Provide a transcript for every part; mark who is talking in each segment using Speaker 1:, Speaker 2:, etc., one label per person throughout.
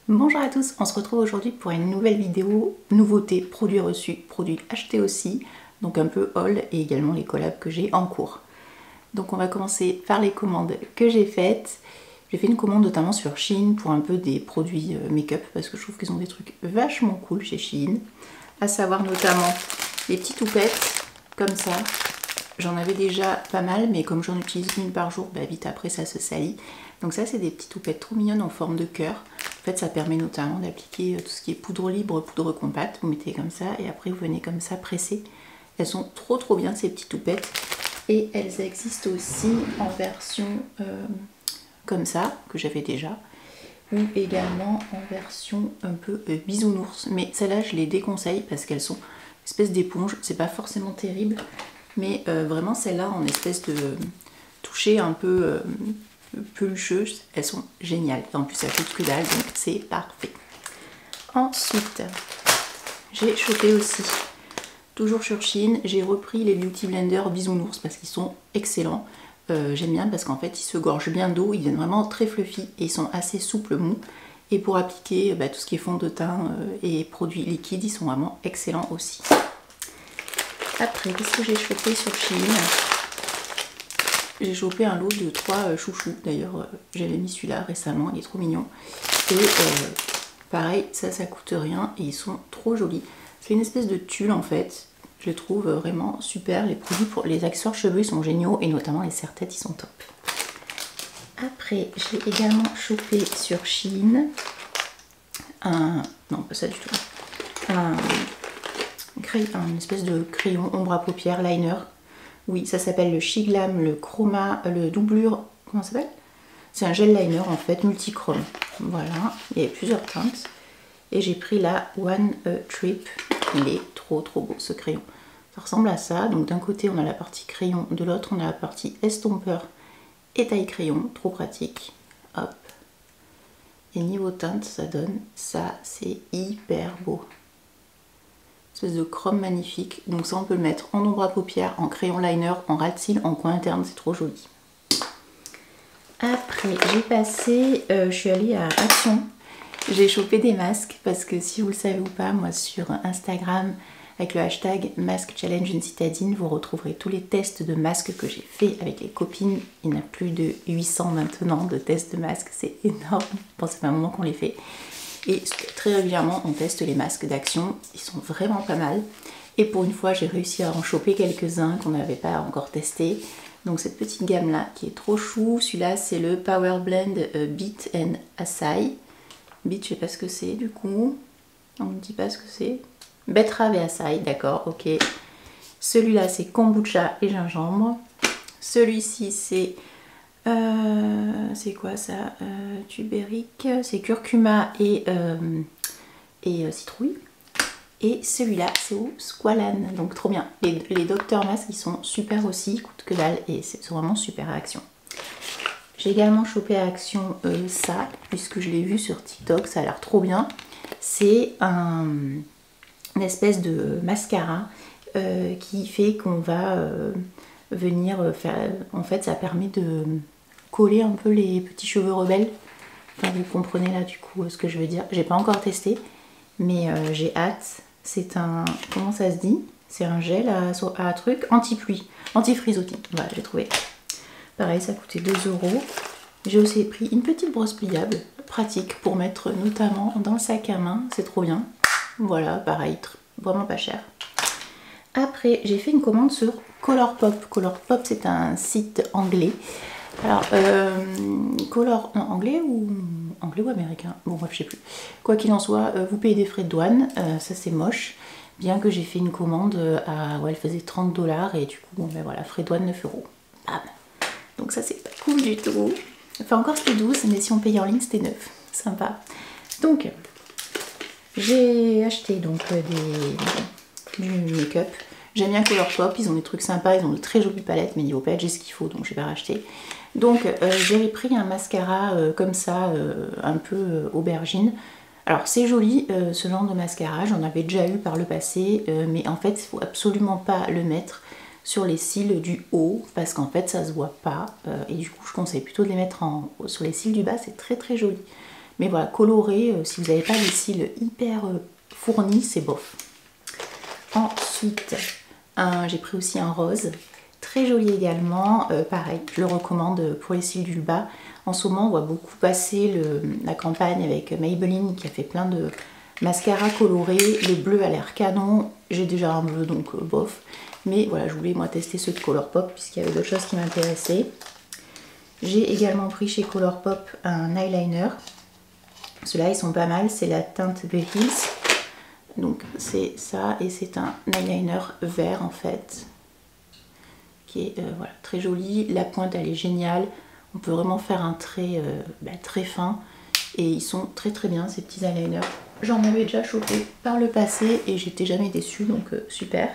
Speaker 1: Bonjour à tous, on se retrouve aujourd'hui pour une nouvelle vidéo, nouveautés, produits reçus, produits achetés aussi, donc un peu haul et également les collabs que j'ai en cours. Donc on va commencer par les commandes que j'ai faites. J'ai fait une commande notamment sur Shein pour un peu des produits make-up parce que je trouve qu'ils ont des trucs vachement cool chez Shein. À savoir notamment les petites toupettes comme ça. J'en avais déjà pas mal, mais comme j'en utilise une par jour, bah vite après ça se salit. Donc ça c'est des petites toupettes trop mignonnes en forme de cœur. En fait ça permet notamment d'appliquer tout ce qui est poudre libre, poudre compacte. Vous mettez comme ça et après vous venez comme ça presser. Elles sont trop bien ces petites toupettes. Et elles existent aussi en version comme ça, que j'avais déjà. Ou également en version un peu bisounours. Mais celles-là je les déconseille parce qu'elles sont une espèce d'éponge. C'est pas forcément terrible. Mais vraiment celles-là en espèce de toucher un peu pelucheux, elles sont géniales. En plus elles coûtent que dalle, donc c'est parfait. Ensuite, j'ai chopé aussi, toujours sur Shein, j'ai repris les Beauty Blender Bisounours parce qu'ils sont excellents. J'aime bien parce qu'en fait ils se gorgent bien d'eau, ils viennent vraiment très fluffy et ils sont assez souples mous. Et pour appliquer tout ce qui est fond de teint et produits liquides, ils sont vraiment excellents aussi. Après, qu'est-ce que j'ai chopé sur Shein? J'ai chopé un lot de 3 chouchous. D'ailleurs, j'avais mis celui-là récemment, il est trop mignon. Et pareil, ça coûte rien et ils sont trop jolis. C'est une espèce de tulle en fait. Je les trouve vraiment super. Les produits pour les accessoires cheveux, ils sont géniaux et notamment les serre-têtes, ils sont top. Après, j'ai également chopé sur Shein non, pas ça du tout. Un espèce de crayon ombre à paupières liner. Oui, ça s'appelle le Shiglam, le Chroma, le doublure, comment ça s'appelle? C'est un gel liner en fait, multichrome. Voilà, il y a plusieurs teintes. Et j'ai pris la One Trip. Il est trop beau ce crayon. Ça ressemble à ça. Donc d'un côté on a la partie crayon, de l'autre on a la partie estompeur et taille crayon. Trop pratique. Hop. Et niveau teinte, ça donne ça. C'est hyper beau. Espèce de chrome magnifique. Donc ça on peut le mettre en ombre à paupières, en crayon liner, en ras de cils, en coin interne, c'est trop joli. Après j'ai passé, je suis allée à Action. J'ai chopé des masques parce que si vous le savez ou pas, moi sur Instagram avec le hashtag Mask Challenge une citadine, vous retrouverez tous les tests de masques que j'ai fait avec les copines. Il y en a plus de 800 maintenant de tests de masques, c'est énorme. Bon, ça fait un moment qu'on les fait. Et très régulièrement on teste les masques d'Action, ils sont vraiment pas mal. Et pour une fois j'ai réussi à en choper quelques-uns qu'on n'avait pas encore testés. Donc cette petite gamme là qui est trop chou, celui-là c'est le Power Blend Beet and Acai. Beet, je sais pas ce que c'est du coup, on me dit pas ce que c'est. Betterave et Acai, d'accord, ok. Celui-là c'est kombucha et gingembre. Celui-ci c'est quoi ça, tubérique, c'est curcuma et citrouille. Et celui-là c'est au squalane, donc trop bien. Les Dr Mask ils sont super aussi, ils coûtent que dalle et c'est vraiment super à Action. J'ai également chopé à Action ça, puisque je l'ai vu sur TikTok, ça a l'air trop bien. C'est une espèce de mascara qui fait qu'on va venir faire... En fait ça permet de coller un peu les petits cheveux rebelles. Enfin vous comprenez là du coup ce que je veux dire. J'ai pas encore testé, mais j'ai hâte. C'est un... Comment ça se dit? C'est un gel à truc anti-pluie, anti-frisottis. Voilà, j'ai trouvé. Pareil, ça coûtait 2 €. J'ai aussi pris une petite brosse pliable, pratique pour mettre notamment dans le sac à main. C'est trop bien. Voilà, pareil, vraiment pas cher. Après, j'ai fait une commande sur Colourpop. Colourpop, c'est un site anglais. Alors, anglais ou américain? Bon, bref, je sais plus. Quoi qu'il en soit, vous payez des frais de douane. Ça, c'est moche. Bien que j'ai fait une commande elle faisait 30 $ et du coup, bon, ben voilà, frais de douane 9 €. Bam. Donc ça, c'est pas cool du tout. Enfin, encore c'était 12, mais si on payait en ligne, c'était 9. Sympa. Donc, j'ai acheté donc du make-up. J'aime bien Colourpop, ils ont des trucs sympas, ils ont de très jolies palettes, mais niveau palette, j'ai ce qu'il faut, donc je vais pas racheter. Donc, j'ai pris un mascara comme ça, un peu aubergine. Alors, c'est joli, ce genre de mascara, j'en avais déjà eu par le passé, mais en fait, il faut absolument pas le mettre sur les cils du haut, parce qu'en fait, ça se voit pas, et du coup, je conseille plutôt de les mettre sur les cils du bas, c'est très joli. Mais voilà, coloré, si vous n'avez pas des cils hyper fournis, c'est bof. Ensuite, j'ai pris aussi un rose, très joli également. Pareil, je le recommande pour les cils du bas. En ce moment, on voit beaucoup passer la campagne avec Maybelline qui a fait plein de mascaras colorés. Le bleu a l'air canon. J'ai déjà un bleu, donc bof. Mais voilà, je voulais moi tester ceux de Colourpop puisqu'il y avait d'autres choses qui m'intéressaient. J'ai également pris chez Colourpop un eyeliner. Ceux-là, ils sont pas mal. C'est la teinte The Hills. Donc c'est ça, et c'est un eyeliner vert en fait, qui est voilà, très joli. La pointe, elle est géniale. On peut vraiment faire un trait très fin. Et ils sont très très bien, ces petits eyeliners. J'en avais déjà chopé par le passé et j'étais jamais déçue, donc super.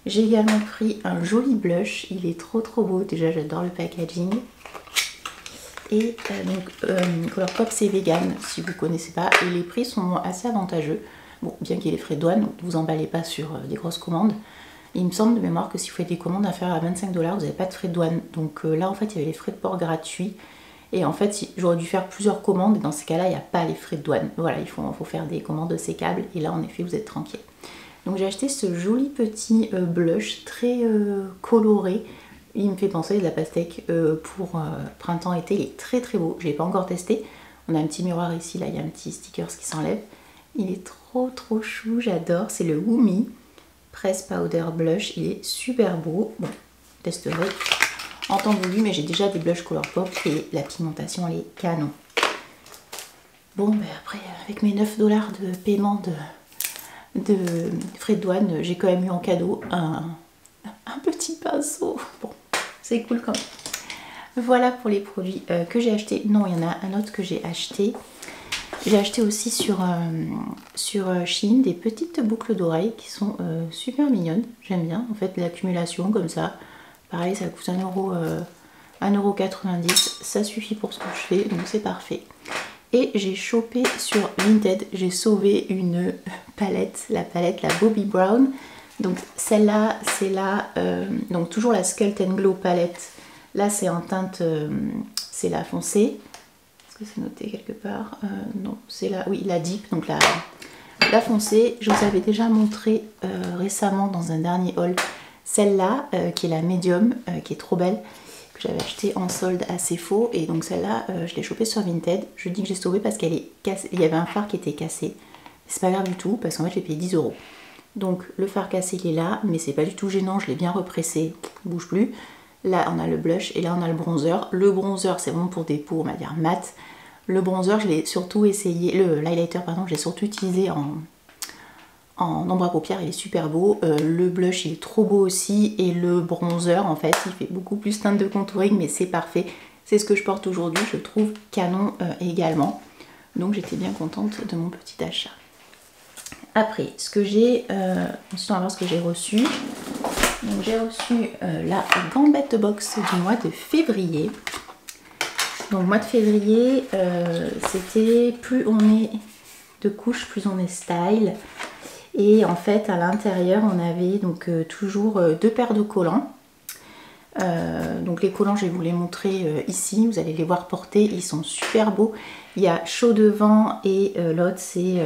Speaker 1: J'ai également pris un joli blush. Il est trop trop beau. Déjà, j'adore le packaging. Et donc Colourpop, c'est vegan, si vous ne connaissez pas. Et les prix sont assez avantageux. Bon, bien qu'il y ait les frais de douane, donc ne vous emballez pas sur des grosses commandes. Il me semble de mémoire que si vous faites des commandes inférieures à 25 $, vous n'avez pas de frais de douane. Donc là, en fait, il y avait les frais de port gratuits. Et en fait, j'aurais dû faire plusieurs commandes. Et dans ces cas-là, il n'y a pas les frais de douane. Voilà, il faut faire des commandes sécables. Et là, en effet, vous êtes tranquille. Donc j'ai acheté ce joli petit blush très coloré. Il me fait penser de la pastèque pour printemps-été. Il est très très beau. Je ne l'ai pas encore testé. On a un petit miroir ici. Là, il y a un petit sticker qui s'enlève. Il est trop trop chou, j'adore. C'est le Woomy Press Powder Blush. Il est super beau. Bon, testerez en temps voulu, mais j'ai déjà des blushs Colourpop et la pigmentation, elle est canon. Bon, ben après, avec mes 9 $ de paiement de frais de douane, j'ai quand même eu en cadeau un petit pinceau. Bon, c'est cool quand même. Voilà pour les produits que j'ai achetés. Non, il y en a un autre que j'ai acheté. J'ai acheté aussi sur Shein des petites boucles d'oreilles qui sont super mignonnes. J'aime bien en fait l'accumulation comme ça. Pareil, ça coûte 1,90 €. Ça suffit pour ce que je fais, donc c'est parfait. Et j'ai chopé sur Vinted, j'ai sauvé une palette, la Bobbi Brown. Donc celle-là, c'est donc toujours la Sculpt & Glow palette. Là, c'est en teinte, c'est la foncée. Est-ce que c'est noté quelque part? Non, c'est la Deep, donc la foncée. Je vous avais déjà montré récemment dans un dernier haul celle-là, qui est la Medium, qui est trop belle, que j'avais acheté en solde assez faux. Et donc celle-là, je l'ai chopée sur Vinted. Je dis que j'ai sauvé parce qu'elle est cassée. Il y avait un fard qui était cassé. C'est pas grave du tout parce qu'en fait j'ai payé 10 €. Donc le fard cassé il est là, mais c'est pas du tout gênant. Je l'ai bien repressé, il bouge plus. Là on a le blush et là on a le bronzer. Le bronzer c'est vraiment pour des peaux on va dire mat. Le bronzer je l'ai surtout essayé, l'highlighter pardon, je l'ai surtout utilisé en ombre à paupières, il est super beau. Le blush il est trop beau aussi et le bronzer en fait il fait beaucoup plus teinte de contouring mais c'est parfait. C'est ce que je porte aujourd'hui, je trouve canon également. Donc j'étais bien contente de mon petit achat. Après, ce que j'ai, ensuite on va voir ce que j'ai reçu. Donc j'ai reçu la Gambette Box du mois de février. Donc mois de février, c'était plus on est de couches, plus on est style. Et en fait à l'intérieur on avait donc toujours 2 paires de collants. Donc les collants je vais vous les montrer ici, vous allez les voir porter, ils sont super beaux. Il y a chaud devant et l'autre c'est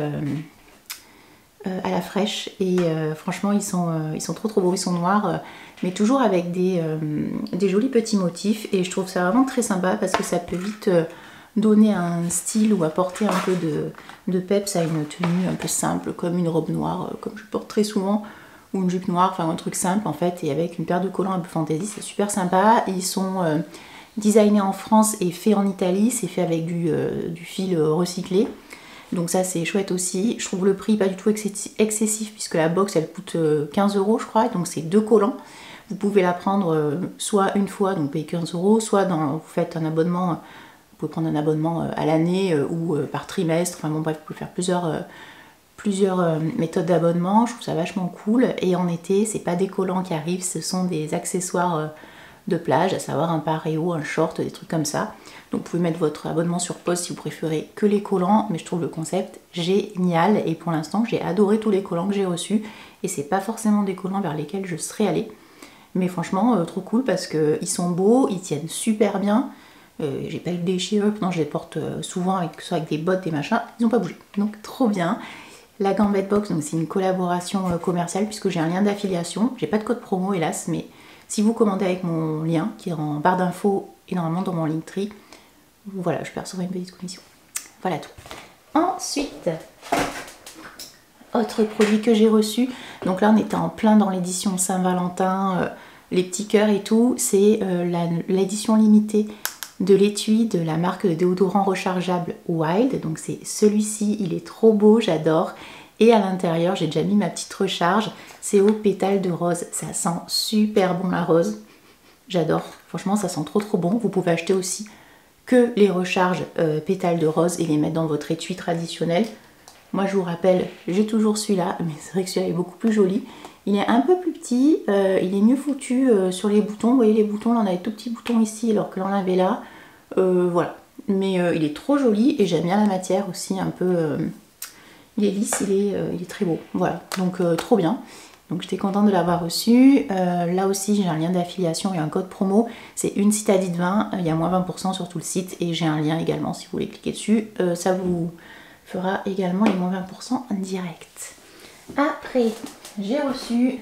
Speaker 1: à la fraîche et franchement ils sont trop beaux, ils sont noirs mais toujours avec des jolis petits motifs et je trouve ça vraiment très sympa parce que ça peut vite donner un style ou apporter un peu de peps à une tenue un peu simple comme une robe noire comme je porte très souvent ou une jupe noire, enfin un truc simple en fait et avec une paire de collants un peu fantaisie, c'est super sympa. Ils sont designés en France et faits en Italie, c'est fait avec du fil recyclé. Donc ça c'est chouette aussi. Je trouve le prix pas du tout excessif puisque la box elle coûte 15 € je crois. Donc c'est 2 collants. Vous pouvez la prendre soit une fois, donc payer 15 €, soit vous faites un abonnement, vous pouvez prendre un abonnement à l'année ou par trimestre. Enfin bon bref, vous pouvez faire plusieurs méthodes d'abonnement. Je trouve ça vachement cool. Et en été, c'est pas des collants qui arrivent, ce sont des accessoires de plage, à savoir un pareo, un short, des trucs comme ça. Donc vous pouvez mettre votre abonnement sur pause si vous préférez que les collants, mais je trouve le concept génial et pour l'instant j'ai adoré tous les collants que j'ai reçus et c'est pas forcément des collants vers lesquels je serais allée, mais franchement trop cool parce qu'ils sont beaux, ils tiennent super bien, J'ai pas eu de déchirure, non, je les porte souvent avec, soit avec des bottes, des machins, ils n'ont pas bougé. Donc trop bien. La Gambette Box, donc c'est une collaboration commerciale puisque j'ai un lien d'affiliation. J'ai pas de code promo hélas, mais si vous commandez avec mon lien qui est en barre d'infos et normalement dans mon Linktree, voilà, je percevrai une petite commission. Voilà tout. Ensuite, autre produit que j'ai reçu, donc là on était en plein dans l'édition Saint-Valentin, les petits cœurs et tout, c'est l'édition limitée de l'étui de la marque de déodorant rechargeable Wild. Donc c'est celui-ci, il est trop beau, j'adore. Et à l'intérieur, j'ai déjà mis ma petite recharge. C'est au pétale de rose. Ça sent super bon la rose. J'adore. Franchement, ça sent trop bon. Vous pouvez acheter aussi que les recharges pétales de rose et les mettre dans votre étui traditionnel. Moi, je vous rappelle, j'ai toujours celui-là, mais c'est vrai que celui-là est beaucoup plus joli. Il est un peu plus petit, il est mieux foutu sur les boutons. Vous voyez les boutons, là on a des tout petits boutons ici alors que l'on avait là. Voilà, mais il est trop joli et j'aime bien la matière aussi un peu. Il est lisse, il est très beau. Voilà, donc trop bien. Donc j'étais contente de l'avoir reçu. Là aussi j'ai un lien d'affiliation et un code promo. C'est une citadine 20, il y a moins 20% sur tout le site et j'ai un lien également si vous voulez cliquer dessus. Ça vous fera également les moins 20% en direct. Après, j'ai reçu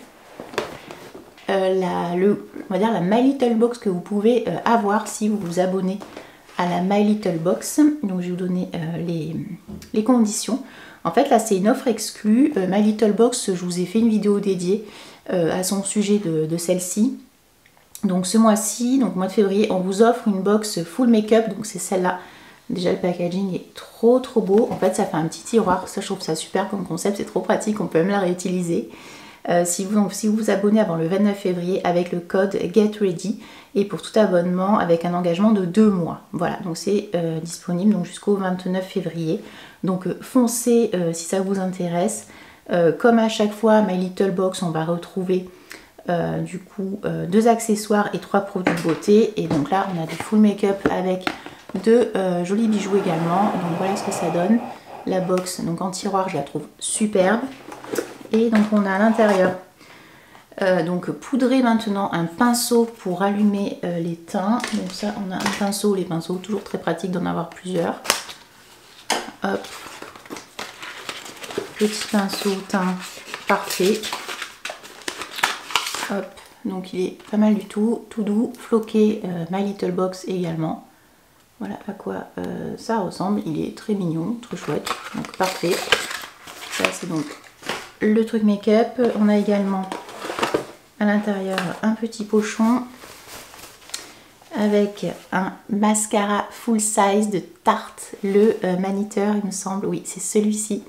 Speaker 1: on va dire la My Little Box que vous pouvez avoir si vous vous abonnez à la My Little Box. Donc je vais vous donner les conditions. En fait là c'est une offre exclue. My Little Box, je vous ai fait une vidéo dédiée à son sujet de celle-ci. Donc ce mois-ci, donc mois de février, on vous offre une box full make-up, donc c'est celle-là. Déjà le packaging est trop beau. En fait ça fait un petit tiroir, ça je trouve ça super comme concept, c'est trop pratique, on peut même la réutiliser. Si vous vous abonnez avant le 29 février avec le code GETREADY et pour tout abonnement avec un engagement de 2 mois. Voilà, donc c'est disponible donc jusqu'au 29 février. Donc foncez si ça vous intéresse. Comme à chaque fois, My Little Box, on va retrouver du coup 2 accessoires et 3 produits de beauté. Et donc là, on a du full make-up avec de jolis bijoux également. Donc voilà ce que ça donne. La box, donc en tiroir, je la trouve superbe. Et donc on a à l'intérieur donc poudré maintenant un pinceau pour allumer les teints. Donc ça on a un pinceau, les pinceaux toujours très pratique d'en avoir plusieurs. Hop, petit pinceau teint parfait. Hop, donc il est pas mal du tout doux, floqué My Little Box également. Voilà à quoi ça ressemble, il est très mignon, trop chouette, donc parfait. Ça c'est donc le truc make-up. On a également à l'intérieur un petit pochon avec un mascara full size de Tarte, le Maniteur il me semble, oui c'est celui-ci.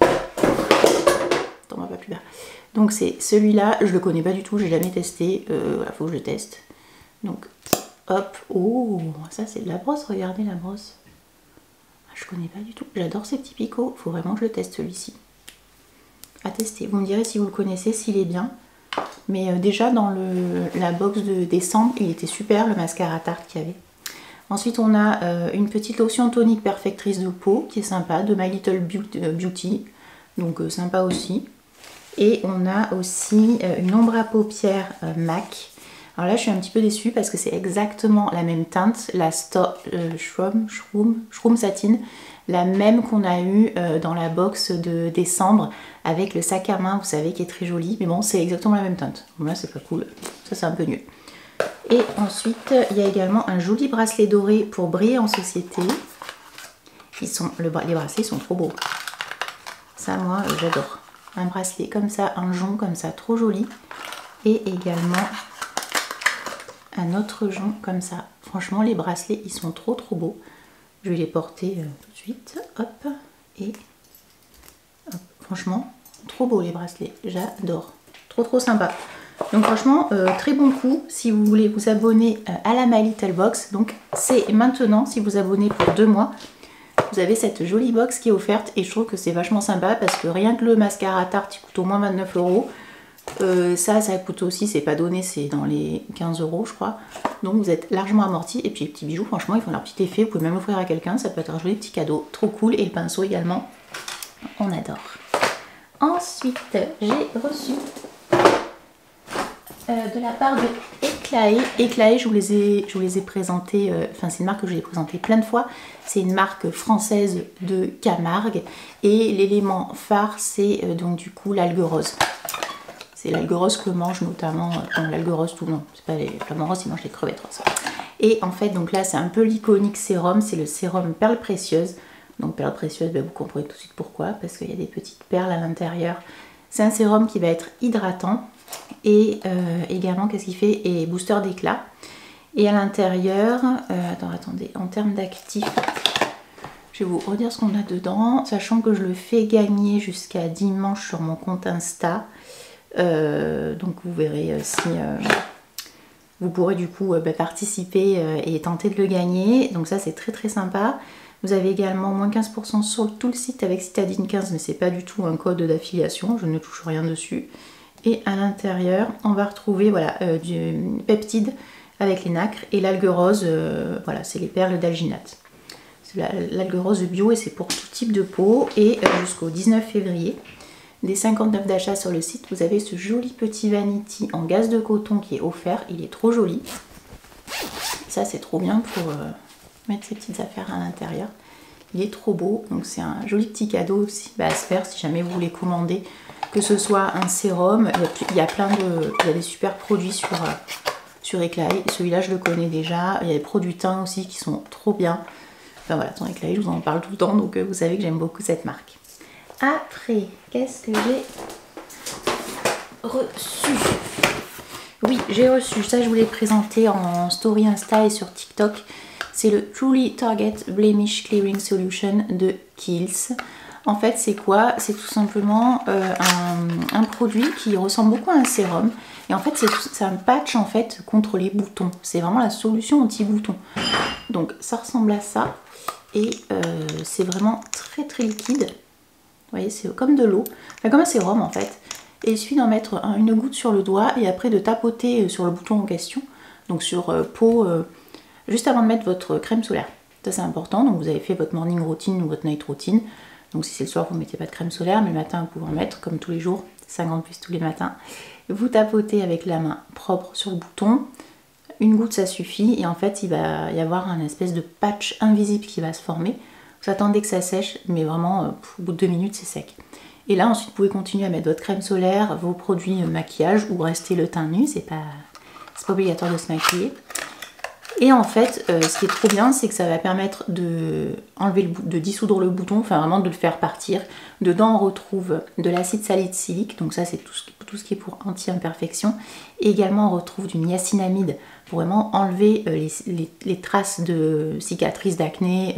Speaker 1: Attends, on va pas plus bas. Donc c'est celui-là, je le connais pas du tout, j'ai jamais testé, voilà, faut que je le teste. Donc hop, oh ça c'est de la brosse, regardez la brosse. Je connais pas du tout, j'adore ces petits picots, faut vraiment que je le teste celui-ci. À tester. Vous me direz si vous le connaissez, s'il est bien. Mais déjà dans la box de décembre, il était super le mascara Tarte qu'il y avait. Ensuite on a une petite lotion tonique perfectrice de peau qui est sympa, de My Little Beauty. Donc sympa aussi. Et on a aussi une ombre à paupières MAC. Alors là je suis un petit peu déçue parce que c'est exactement la même teinte, la Shroom Satin, la même qu'on a eu dans la box de décembre avec le sac à main, vous savez, qui est très joli. Mais bon, c'est exactement la même teinte. Bon, là c'est pas cool, ça c'est un peu mieux. Et ensuite il y a également un joli bracelet doré pour briller en société. Les bracelets sont trop beaux. Ça moi j'adore. Un bracelet comme ça, un jonc comme ça, trop joli. Et également un autre jonc comme ça. Franchement les bracelets ils sont trop beaux. Je vais les porter tout de suite. Hop. Et hop. Franchement trop beau les bracelets. J'adore. Trop sympa. Donc franchement très bon coup si vous voulez vous abonner à la My Little Box. Donc c'est maintenant, si vous abonnez pour 2 mois, vous avez cette jolie box qui est offerte et je trouve que c'est vachement sympa parce que rien que le mascara Tarte il coûte au moins 29 €. Ça coûte aussi, c'est pas donné, c'est dans les 15 € je crois. Donc vous êtes largement amorti. Et puis les petits bijoux, franchement, ils font leur petit effet. Vous pouvez même l'offrir à quelqu'un, ça peut être un joli petit cadeau. Trop cool. Et le pinceau également, on adore. Ensuite, j'ai reçu de la part de Eclaé. Eclaé, je vous les ai présentés, enfin c'est une marque que je vous ai présentée plein de fois. C'est une marque française de Camargue. Et l'élément phare, c'est donc du coup l'algue rose. C'est l'algue rose que mange notamment, l'algue rose tout non, c'est pas les flamants roses, ils mangent les crevettes roses. Et en fait, donc là, c'est un peu l'iconique sérum, c'est le sérum perles précieuses. Donc perles précieuses, ben, vous comprenez tout de suite pourquoi, parce qu'il y a des petites perles à l'intérieur. C'est un sérum qui va être hydratant et également, qu'est-ce qu'il fait? Et booster d'éclat. Et à l'intérieur, attendez, en termes d'actifs, je vais vous redire ce qu'on a dedans, sachant que je le fais gagner jusqu'à dimanche sur mon compte Insta. Donc vous verrez si vous pourrez du coup participer et tenter de le gagner. Donc ça c'est très très sympa. Vous avez également moins 15% sur tout le site avec Citadine 15, mais c'est pas du tout un code d'affiliation, je ne touche rien dessus. Et à l'intérieur, on va retrouver voilà, du peptide avec les nacres et l'algue rose, voilà, c'est les perles d'alginate. C'est l'algue rose bio et c'est pour tout type de peau. Et jusqu'au 19 février, des 59 d'achats sur le site, vous avez ce joli petit vanity en gaze de coton qui est offert. Il est trop joli. Ça, c'est trop bien pour mettre ses petites affaires à l'intérieur. Il est trop beau. Donc, c'est un joli petit cadeau aussi à se faire si jamais vous voulez commander. Que ce soit un sérum, il y a plein de... Il y a des super produits sur Eclaé. Celui-là, je le connais déjà. Il y a des produits teints aussi qui sont trop bien. Enfin voilà, dans Eclaé, je vous en parle tout le temps. Donc, vous savez que j'aime beaucoup cette marque. Après, qu'est-ce que j'ai reçu? Oui, j'ai reçu, ça je vous l'ai présenté en story Insta et sur TikTok. C'est le Truly Target Blemish Clearing Solution de Kiehl's. En fait, c'est quoi? C'est tout simplement un produit qui ressemble beaucoup à un sérum. Et en fait, c'est un patch en fait contre les boutons. C'est vraiment la solution anti-boutons. Donc, ça ressemble à ça. Et c'est vraiment très très liquide. Vous voyez, c'est comme de l'eau, enfin, comme un sérum en fait. Et il suffit d'en mettre une goutte sur le doigt et après de tapoter sur le bouton en question, donc sur peau, juste avant de mettre votre crème solaire. Ça c'est important, donc vous avez fait votre morning routine ou votre night routine. Donc si c'est le soir, vous ne mettez pas de crème solaire, mais le matin vous pouvez en mettre comme tous les jours, 50 plus tous les matins. Vous tapotez avec la main propre sur le bouton, une goutte ça suffit et en fait il va y avoir un espèce de patch invisible qui va se former. Vous attendez que ça sèche, mais vraiment au bout de 2 minutes c'est sec. Et là ensuite vous pouvez continuer à mettre votre crème solaire, vos produits maquillage ou rester le teint nu, c'est pas obligatoire de se maquiller. Et en fait ce qui est trop bien c'est que ça va permettre de dissoudre le bouton, enfin vraiment de le faire partir. Dedans on retrouve de l'acide salicylique, donc ça c'est tout ce qui est pour anti-imperfection. Et également on retrouve du niacinamide pour vraiment enlever les traces de cicatrices d'acné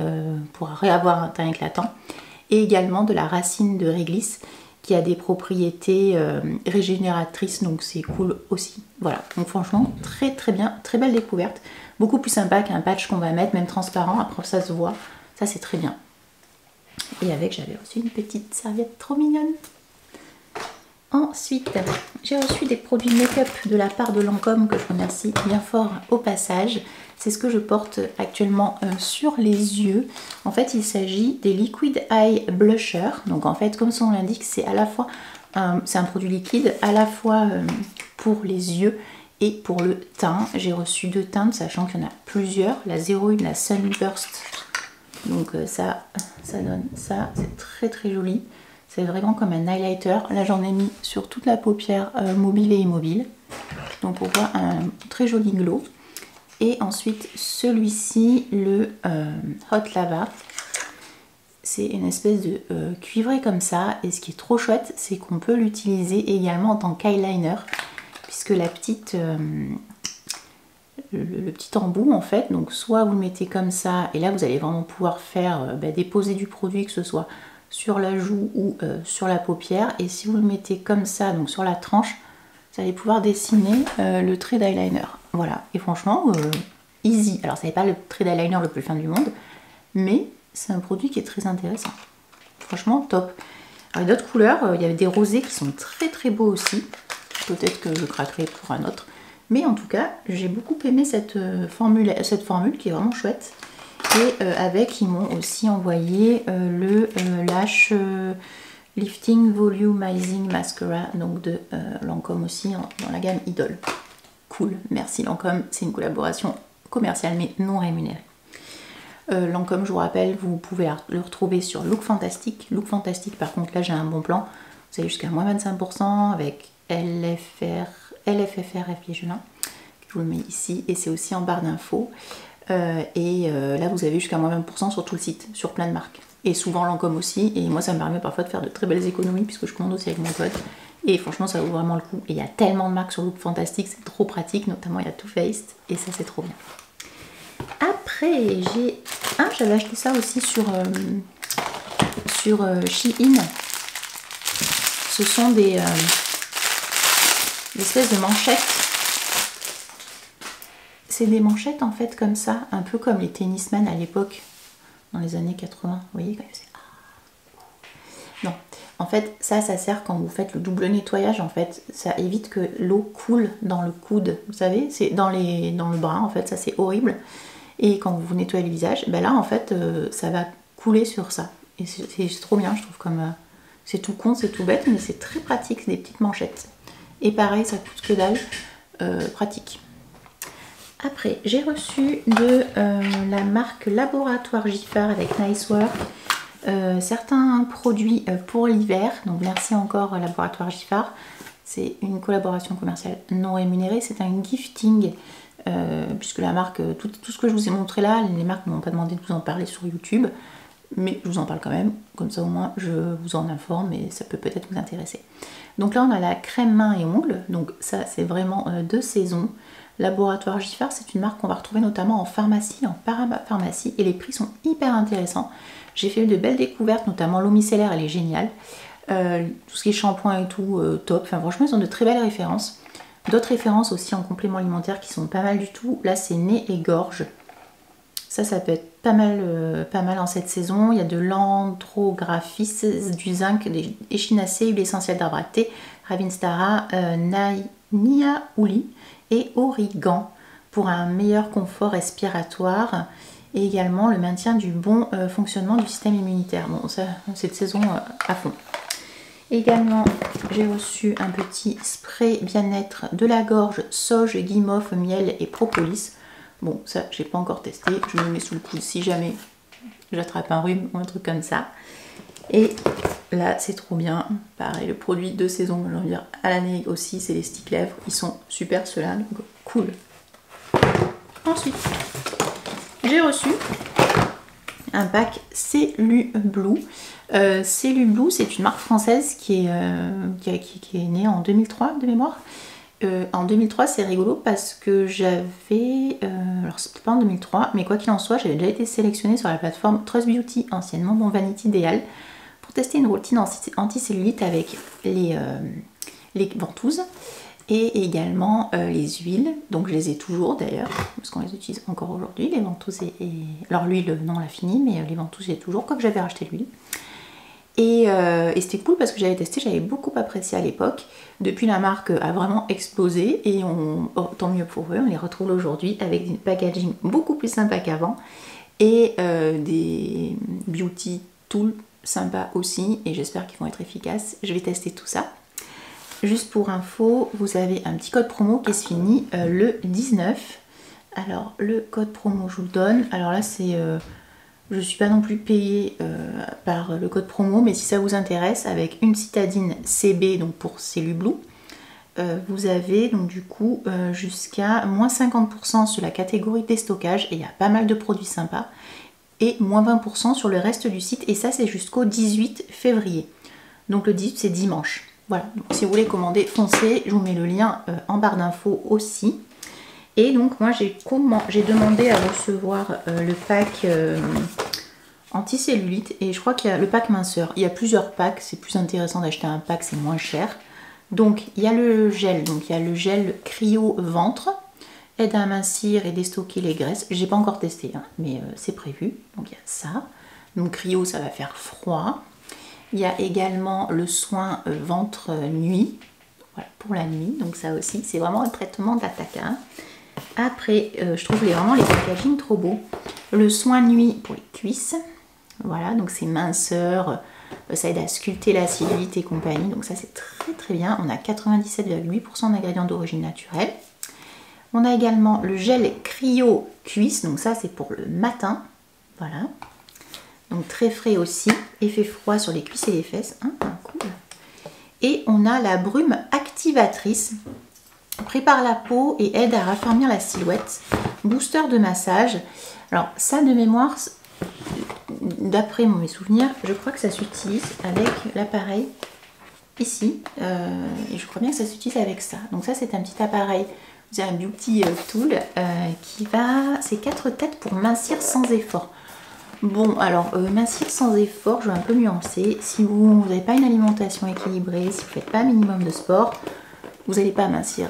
Speaker 1: pour réavoir un teint éclatant. Et également de la racine de réglisse qui a des propriétés régénératrices, donc c'est cool aussi. Voilà, donc franchement très très bien, très belle découverte. Beaucoup plus sympa qu'un patch qu'on va mettre, même transparent, après ça se voit. Ça c'est très bien. Et avec, j'avais reçu une petite serviette trop mignonne. Ensuite, j'ai reçu des produits make-up de la part de Lancôme que je remercie bien fort au passage. C'est ce que je porte actuellement sur les yeux. En fait, il s'agit des Liquid Eye Blusher. Donc en fait, comme son nom l'indique, c'est à la fois c'est un produit liquide à la fois pour les yeux et pour le teint. J'ai reçu 2 teintes, sachant qu'il y en a plusieurs. La 01, la Sunburst. Donc ça donne ça. C'est très très joli. C'est vraiment comme un highlighter. Là, j'en ai mis sur toute la paupière mobile et immobile. Donc, on voit un très joli glow. Et ensuite, celui-ci, le Hot Lava. C'est une espèce de cuivré comme ça. Et ce qui est trop chouette, c'est qu'on peut l'utiliser également en tant qu'eyeliner. Puisque la petite... le petit embout en fait, donc soit vous le mettez comme ça et là vous allez vraiment pouvoir faire déposer du produit, que ce soit sur la joue ou sur la paupière, et si vous le mettez comme ça, donc sur la tranche, vous allez pouvoir dessiner le trait d'eyeliner. Voilà, et franchement easy. Alors ça n'est pas le trait d'eyeliner le plus fin du monde, mais c'est un produit qui est très intéressant. Franchement top. Alors il y a d'autres couleurs, il y a des rosés qui sont très très beaux aussi. Peut-être que je craquerai pour un autre. Mais en tout cas, j'ai beaucoup aimé cette formule qui est vraiment chouette. Et avec, ils m'ont aussi envoyé le Lash Lifting Volumizing Mascara, donc de Lancôme aussi, dans la gamme Idol. cool. Merci Lancôme, c'est une collaboration commerciale mais non rémunérée. Lancôme, je vous rappelle, vous pouvez le retrouver sur Look Fantastic. Look Fantastic, par contre, là j'ai un bon plan. Vous avez jusqu'à moins 25% avec LFFR Vigelin. Je vous le mets ici et c'est aussi en barre d'infos. Là, vous avez jusqu'à moins 20% sur tout le site, sur plein de marques. Et souvent Lancôme aussi. Et moi, ça me permet parfois de faire de très belles économies puisque je commande aussi avec mon code. Et franchement, ça vaut vraiment le coup. Et il y a tellement de marques sur Look Fantastic, c'est trop pratique. Notamment, il y a Too Faced et ça, c'est trop bien. Après, j'avais acheté ça aussi sur Shein. Ce sont des espèces de manchettes. C'est des manchettes en fait comme ça, un peu comme les tennisman à l'époque, dans les années 80. Vous voyez quand même, non, en fait ça sert quand vous faites le double nettoyage. En fait, ça évite que l'eau coule dans le coude. Vous savez, c'est dans le bras en fait, ça c'est horrible. Et quand vous nettoyez le visage, ben là en fait ça va couler sur ça. Et c'est trop bien, je trouve, comme c'est tout con, c'est tout bête, mais c'est très pratique, c'est des petites manchettes. Et pareil, ça coûte que dalle, pratique. Après, j'ai reçu de la marque Laboratoire Giffard avec Nice Work certains produits pour l'hiver. Donc merci encore Laboratoire Giffard. C'est une collaboration commerciale non rémunérée, c'est un gifting. Puisque la marque, tout ce que je vous ai montré là, les marques ne m'ont pas demandé de vous en parler sur YouTube, mais je vous en parle quand même, comme ça au moins je vous en informe et ça peut peut-être vous intéresser. Donc là on a la crème main et ongles, donc ça c'est vraiment de saison. Laboratoire Giffard, c'est une marque qu'on va retrouver notamment en pharmacie, en parapharmacie, et les prix sont hyper intéressants. J'ai fait de belles découvertes, notamment l'eau micellaire, elle est géniale. Tout ce qui est shampoing et tout, top. Enfin franchement ils ont de très belles références. D'autres références aussi en compléments alimentaires qui sont pas mal du tout. Là c'est nez et gorge. Ça peut être pas mal en cette saison. Il y a de l'anthrographis, du zinc, des échinacées, huile essentielle d'arbre à thé, Ravinstara, Niaouli et origan pour un meilleur confort respiratoire et également le maintien du bon fonctionnement du système immunitaire. Bon, ça, cette saison à fond. Également, j'ai reçu un petit spray bien-être de la gorge, sauge, guimauve, miel et propolis. Bon, ça, j'ai pas encore testé. Je me le mets sous le coude si jamais j'attrape un rhume ou un truc comme ça. Et là, c'est trop bien. Pareil, le produit de saison, j'ai envie de dire, à l'année aussi, c'est les sticks lèvres. Ils sont super ceux-là, donc cool. Ensuite, j'ai reçu un pack Celu Blue. Celu Blue, c'est une marque française qui est née en 2003 de mémoire. En 2003, c'est rigolo parce que j'avais... alors, c'était pas en 2003, mais quoi qu'il en soit, j'avais déjà été sélectionnée sur la plateforme Trust Beauty, anciennement Bon Vanity Ideal, pour tester une routine anti-cellulite avec les ventouses et également les huiles. Donc, je les ai toujours d'ailleurs, parce qu'on les utilise encore aujourd'hui, les ventouses alors, l'huile, non, on l'a fini, mais les ventouses, j'ai toujours, quoique j'avais racheté l'huile. Et c'était cool parce que j'avais testé, j'avais beaucoup apprécié à l'époque. Depuis, la marque a vraiment explosé et tant mieux pour eux, on les retrouve aujourd'hui avec des packaging beaucoup plus sympa qu'avant et des beauty tools sympas aussi et j'espère qu'ils vont être efficaces. Je vais tester tout ça. Juste pour info, vous avez un petit code promo qui se finit le 19. Alors le code promo, je vous le donne. Alors là, c'est... je ne suis pas non plus payée par le code promo, mais si ça vous intéresse, avec une citadine CB, donc pour Celu Blue, vous avez donc du coup jusqu'à moins 50% sur la catégorie déstockage, et il y a pas mal de produits sympas, et moins 20% sur le reste du site, et ça c'est jusqu'au 18 février. Donc le 18 c'est dimanche. Voilà, donc si vous voulez commander, foncez, je vous mets le lien en barre d'infos aussi. Et donc moi j'ai demandé à recevoir le pack anti-cellulite et je crois qu'il y a le pack minceur. Il y a plusieurs packs, c'est plus intéressant d'acheter un pack, c'est moins cher. Donc il y a le gel, cryo ventre, aide à amincir et déstocker les graisses. J'ai pas encore testé, hein, mais c'est prévu. Donc il y a ça. Donc cryo, ça va faire froid. Il y a également le soin ventre nuit, voilà, pour la nuit. Donc ça aussi, c'est vraiment un traitement d'attaque. Hein. Après, je trouve vraiment les packaging trop beaux. Le soin nuit pour les cuisses. Voilà, donc c'est minceur. Ça aide à sculpter la cellulite et compagnie. Donc ça, c'est très très bien. On a 97,8% d'ingrédients d'origine naturelle. On a également le gel cryo cuisse, donc ça c'est pour le matin. Voilà. Donc très frais aussi, effet froid sur les cuisses et les fesses. Hein, cool. Et on a la brume activatrice. Prépare la peau et aide à raffermir la silhouette. Booster de massage. Alors ça de mémoire, d'après mes souvenirs, je crois que ça s'utilise avec l'appareil ici. Et je crois bien que ça s'utilise avec ça. Donc ça c'est un petit appareil. Vous avez un beauty tool qui va... C'est 4 têtes pour mincir sans effort. Bon, alors, mincir sans effort, je vais un peu nuancer. Si vous n'avez pas une alimentation équilibrée, si vous ne faites pas un minimum de sport, vous n'allez pas mincir.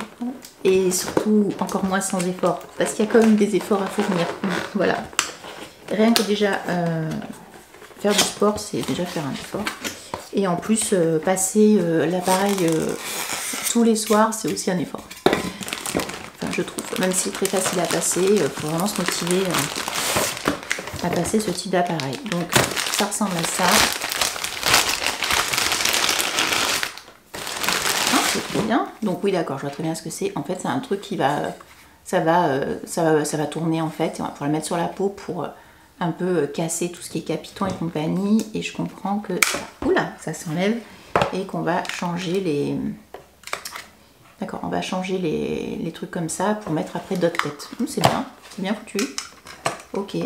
Speaker 1: Et surtout, encore moins sans effort, parce qu'il y a quand même des efforts à fournir. Voilà. Rien que déjà, faire du sport, c'est déjà faire un effort. Et en plus, passer l'appareil tous les soirs, c'est aussi un effort. Enfin, je trouve. Même si c'est très facile à passer, il faut vraiment se motiver à passer ce type d'appareil. Donc ça ressemble à ça. Ah, c'est très bien. Donc oui, d'accord, je vois très bien ce que c'est. En fait, c'est un truc qui va, ça va tourner en fait. Et on va pouvoir le mettre sur la peau pour un peu casser tout ce qui est capiton et compagnie. Et je comprends que, oula, ça s'enlève et qu'on va changer les. D'accord, on va changer les trucs comme ça pour mettre après d'autres têtes. C'est bien foutu. Ok.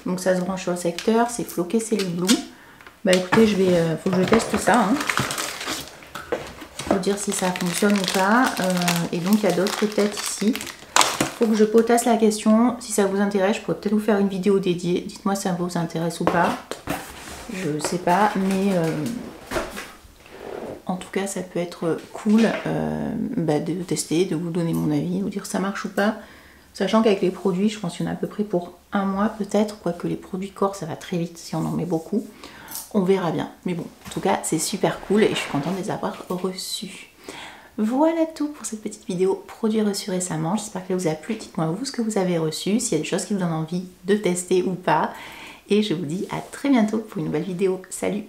Speaker 1: Donc ça se branche sur le secteur, c'est floqué, c'est les Blue. Bah écoutez, faut que je teste ça. Hein. Faut dire si ça fonctionne ou pas. Et donc il y a d'autres têtes ici. Faut que je potasse la question. Si ça vous intéresse, je pourrais peut-être vous faire une vidéo dédiée. Dites-moi si ça vous intéresse ou pas. Je sais pas, mais en tout cas ça peut être cool de tester, de vous donner mon avis, de vous dire si ça marche ou pas. Sachant qu'avec les produits, je pense qu'il y en a à peu près pour un mois peut-être, quoique les produits corps ça va très vite si on en met beaucoup. On verra bien. Mais bon, en tout cas c'est super cool et je suis contente de les avoir reçus. Voilà tout pour cette petite vidéo produits reçus récemment. J'espère qu'elle vous a plu. Dites-moi vous ce que vous avez reçu, s'il y a des choses qui vous donnent envie de tester ou pas. Et je vous dis à très bientôt pour une nouvelle vidéo. Salut!